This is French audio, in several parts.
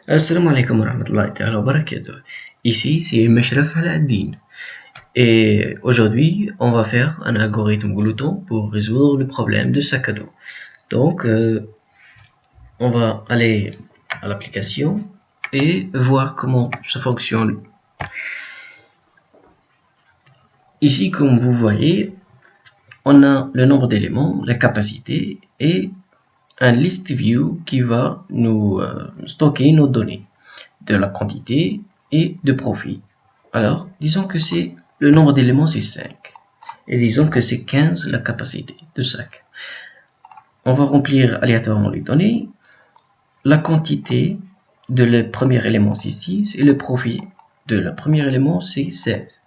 Assalamu alaikum wa rahmatullahi ta'ala wa barakatuh. Ici, c'est Meshraf Aladdin. Et aujourd'hui, on va faire un algorithme glouton pour résoudre le problème de sac à dos. Donc, on va aller à l'application et voir comment ça fonctionne. Ici, comme vous voyez, on a le nombre d'éléments, la capacité et un list view qui va nous stocker nos données de la quantité et de profit. Alors, disons que c'est le nombre d'éléments c'est 5 et disons que c'est 15 la capacité de sac. On va remplir aléatoirement les données. La quantité de le premier élément c'est 6 et le profit de le premier élément c'est 16.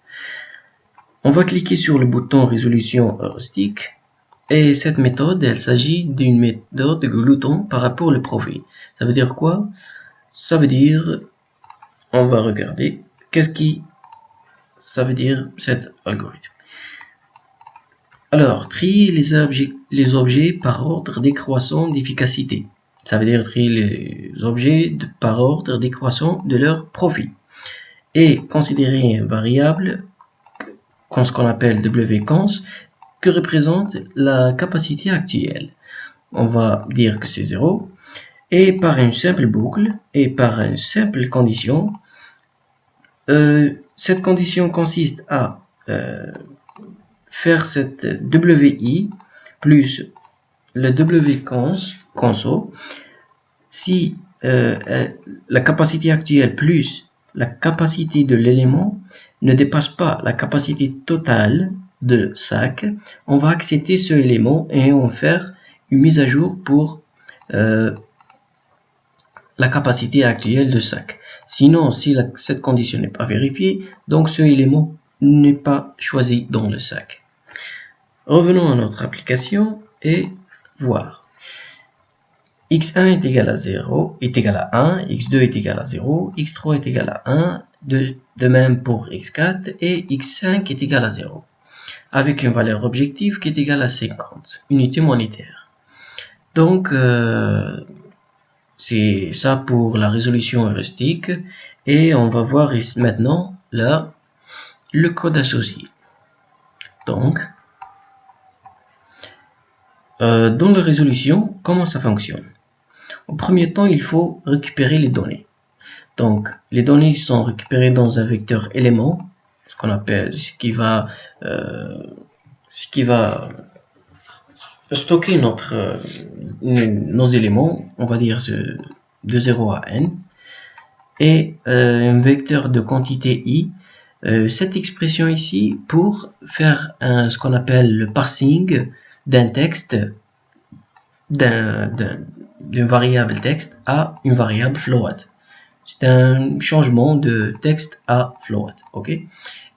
On va cliquer sur le bouton résolution heuristique. Et cette méthode, il s'agit d'une méthode de glouton par rapport au profit. Ça veut dire quoi? Ça veut dire, on va regarder, qu'est-ce qui ça veut dire cet algorithme. Alors, trier les objets par ordre décroissant d'efficacité. Ça veut dire trier les objets par ordre décroissant de leur profit. Et considérer une variable, ce qu'on appelle wcons, que représente la capacité actuelle. On va dire que c'est 0 et par une simple boucle et par une simple condition. Cette condition consiste à faire cette wi plus le wconso si la capacité actuelle plus la capacité de l'élément ne dépasse pas la capacité totale de sac, on va accepter ce élément et on va faire une mise à jour pour la capacité actuelle de sac. Sinon, si cette condition n'est pas vérifiée, donc ce élément n'est pas choisi dans le sac. Revenons à notre application et voir. x1 est égal à 0, est égal à 1, x2 est égal à 0, x3 est égal à 1, de même pour x4 et x5 est égal à 0. Avec une valeur objective qui est égale à 50 unités monétaires. Donc, c'est ça pour la résolution heuristique. Et on va voir maintenant là le code associé. Donc, dans la résolution, comment ça fonctionne? Au premier temps, il faut récupérer les données. Donc, les données sont récupérées dans un vecteur élément, ce qu'on appelle, ce qui va stocker nos éléments, on va dire de 0 à n, et un vecteur de quantité i. Cette expression ici pour faire ce qu'on appelle le parsing d'un texte, d'une variable texte à une variable float. C'est un changement de texte à float, ok?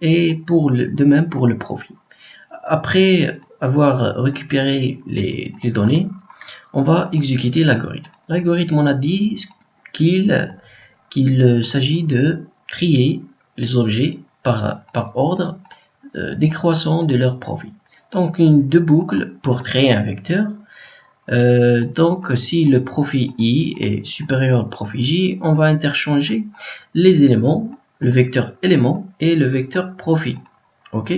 Et de même pour le profit. Après avoir récupéré les données, on va exécuter l'algorithme. L'algorithme, on a dit qu'il s'agit de trier les objets par ordre décroissant de leur profit. Donc deux boucles pour trier un vecteur. Donc si le profit i est supérieur au profit j, on va interchanger les éléments, le vecteur élément et le vecteur profit. Ok?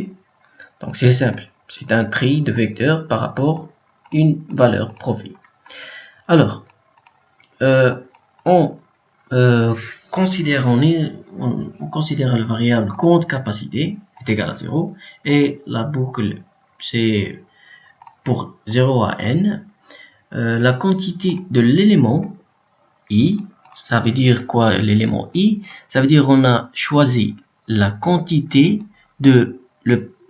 Donc c'est simple, c'est un tri de vecteurs par rapport à une valeur profit. Alors, on considère la variable compte capacité est égal à 0 et la boucle c'est pour 0 à n. La quantité de l'élément i, ça veut dire quoi l'élément i? Ça veut dire on a choisi la quantité de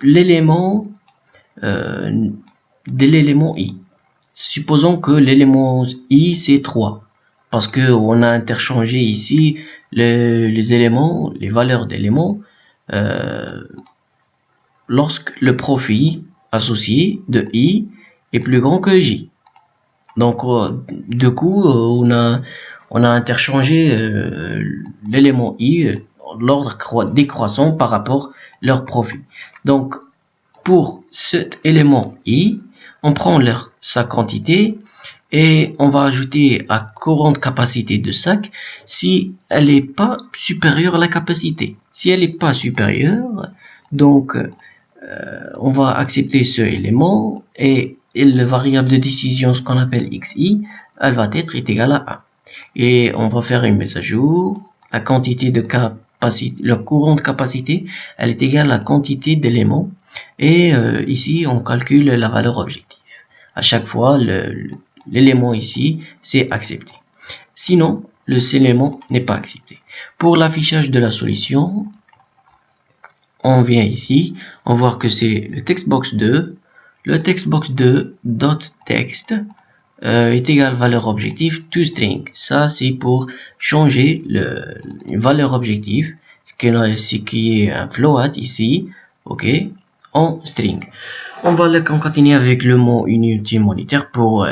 l'élément i. Supposons que l'élément i c'est 3 parce que on a interchangé ici les éléments, les valeurs d'éléments lorsque le profit associé de i est plus grand que j. Donc du coup on a interchangé l'élément i l'ordre décroissant par rapport à leur profit. Donc pour cet élément i, on prend sa quantité et on va ajouter à courante capacité de sac si elle n'est pas supérieure à la capacité. Si elle n'est pas supérieure, donc on va accepter ce élément et la variable de décision, ce qu'on appelle xi, elle va être égale à 1. Et on va faire une mise à jour. La quantité de capacité, la courante capacité, elle est égale à la quantité d'éléments. Et ici, on calcule la valeur objective. À chaque fois, l'élément ici, c'est accepté. Sinon, l'élément n'est pas accepté. Pour l'affichage de la solution, on vient ici, on voit que c'est le textbox 2. Le textbox 2 dot text est égal à valeur objective toString. Ça, c'est pour changer une valeur objective, ce qui est un float ici, ok, en string. On va continuer avec le mot unité monétaire pour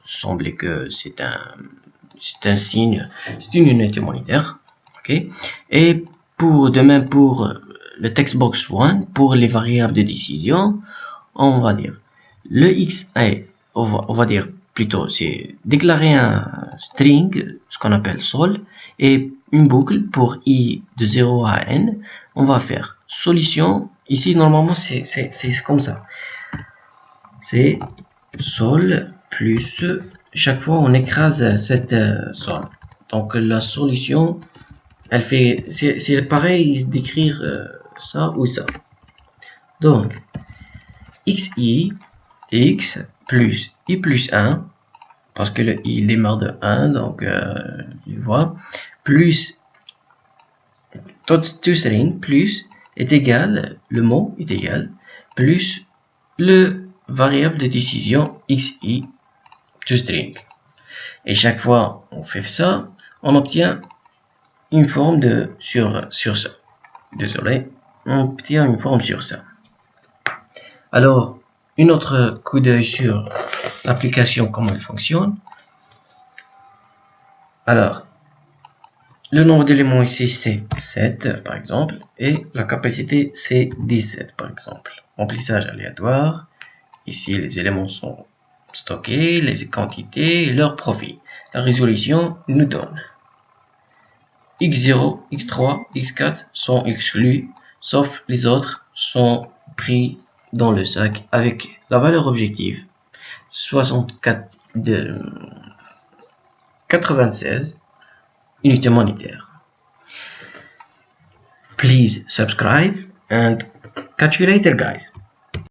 sembler que c'est un signe, c'est une unité monétaire, ok. Et de même pour le textbox 1, pour les variables de décision, on va dire le x est, on va dire plutôt, c'est déclarer un string, ce qu'on appelle sol, et une boucle pour i de 0 à n. On va faire solution. Ici, normalement, c'est comme ça. C'est sol plus, chaque fois, on écrase cette sol. Donc, la solution, elle fait, c'est pareil d'écrire ça ou ça. Donc, xi, x plus i plus 1, parce que le i démarre de 1, donc tu vois, plus toString plus est égal, le mot est égal, plus le variable de décision xi toString. Et chaque fois on fait ça, on obtient une forme de sur ça. Désolé, on obtient une forme sur ça. Alors, une autre coup d'œil sur l'application, comment elle fonctionne. Alors, le nombre d'éléments ici c'est 7 par exemple, et la capacité c'est 17 par exemple. Remplissage aléatoire, ici les éléments sont stockés, les quantités et leur profit. La résolution nous donne x0, x3, x4 sont exclus, sauf les autres sont pris dans le sac avec la valeur objective 96 unités monétaires. Please subscribe and catch you later, guys.